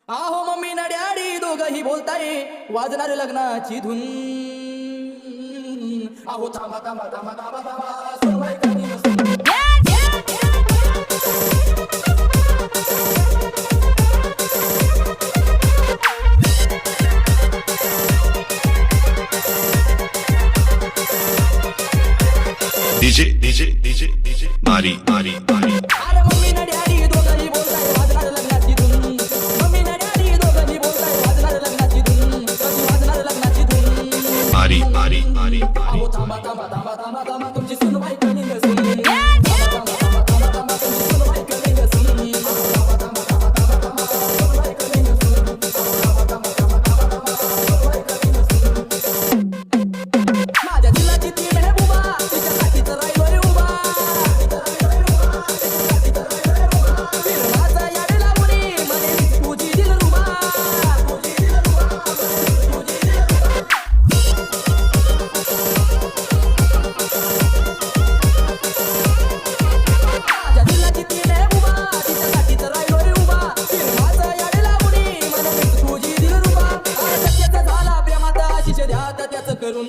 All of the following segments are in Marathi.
आहो मम्मी ना डॅडी दोघही बोलताय वाजणार लग्नाची धून. आहो थांबा थांबा थांबा थांबा थांबा सुनबाई कधी नसून. DJ Mari अरे मम्मी ना डॅडी दोघही बोलताय वाजणार लग्नाची धून. मम्मी ना डॅडी दोघही बोलताय वाजणार लग्नाची धून. कधी वाजणार लग्नाची धून. Mari आहो थांबा थांबा थांबा थांबा थांबा तुमची सुनबाई कधी नसून. थांबा थांबा थांबा थांबा थांबा तुमची सुनबाई कधी नसून. थांबा थांबा थांबा थांबा थांबा सुनबाई कधी नसून. थांबा थांबा थांबा थांबा थांबा सुनबाई कधी नसून. माझ्या दिलाची ती मेहबूबा तिच्या काठीचं राहिलोय उभा. फिरवाचा याड लावणी म्हणे तुझी दिलरुबा. माझ्या दिलाची ती मेहबूबा तिच्या काठीचं राहिलोय उभा. फिरवाचा याड लावणी म्हणे तुझी दिलरुबा. सत्याचा झाला प्रेमात आशिष द्या त्याचं करून.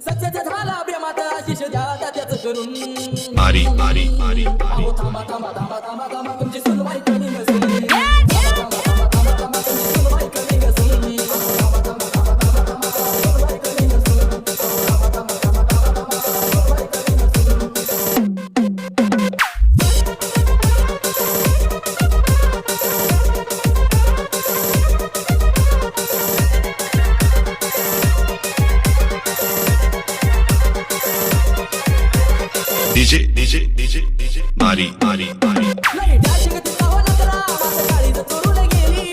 सत्याचा झाला प्रेमात आशिष द्या त्याचं करून. Mari आहो थांबा थांबा थांबा थांबा थांबा तुमची सुनबाई कधी नसून. थांबा थांबा थांबा थांबा थांबा तुमची सुनबाई कधी नसून. थांबा थांबा थांबा थांबा थांबा सुनबाई कधी नसून. थांबा थांबा थांबा थांबा थांबा सुनबाई कधी नसून. DJ Mari नाही डॅशिंग तिचा हो नकरा माझं काळीज चोरून गेली.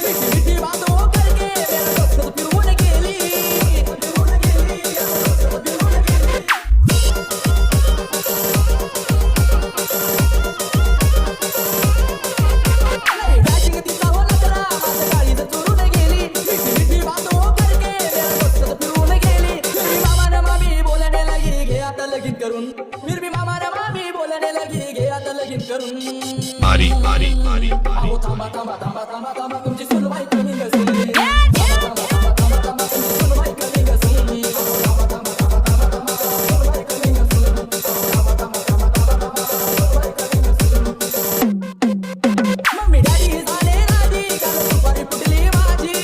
मिठी मिठी बात हो करके मेरा डोकं फिरवून गेली. नाही डॅशिंग तिचा हो नकरा माझं काळीज चोरून गेली. मिठी मिठी बात हो करके मेरा डोकं फिरवून गेली. फिर भी मामा ने मामी बोलने लगी घे आता लगीन करून. फिर भी मामा ने मामी बोलने लगी घे आता लगीन करून. Mari आहो थांबा थांबा थांबा थांबा थांबा तुमची सुनबाई कधी नसून. थांबा थांबा थांबा थांबा थांबा तुमची सुनबाई कधी नसून. थांबा थांबा थांबा थांबा थांबा सुनबाई कधी नसून. थांबा थांबा थांबा थांबा थांबा सुनबाई कधी नसून. मम्मी डॅडी झाले राजी काल दुपारी फुटली माझी.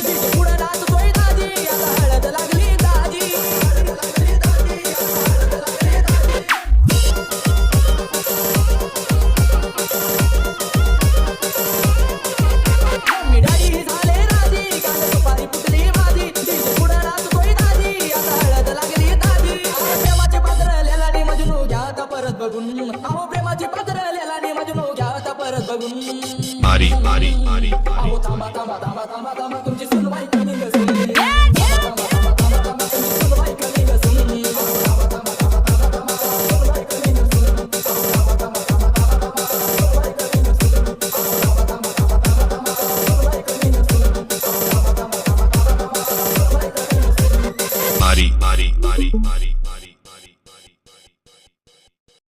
तिच्या पुढं नाचतोय दाजी आता हळद लागली दाजी. मम्मी डॅडी झाले राजी काल दुपारी फुटली माझी. तिच्या पुढं नाचतोय दाजी आता हळद लागली दाजी. प्रेमाची पात्र लेलानी मजनू घ्या आता परत बघून. अहो प्रेमाची पात्र लेलानी मजनू घ्या आता परत बघून. Mari आहो थांबा थांबा थांबा थांबा थांबा तुमची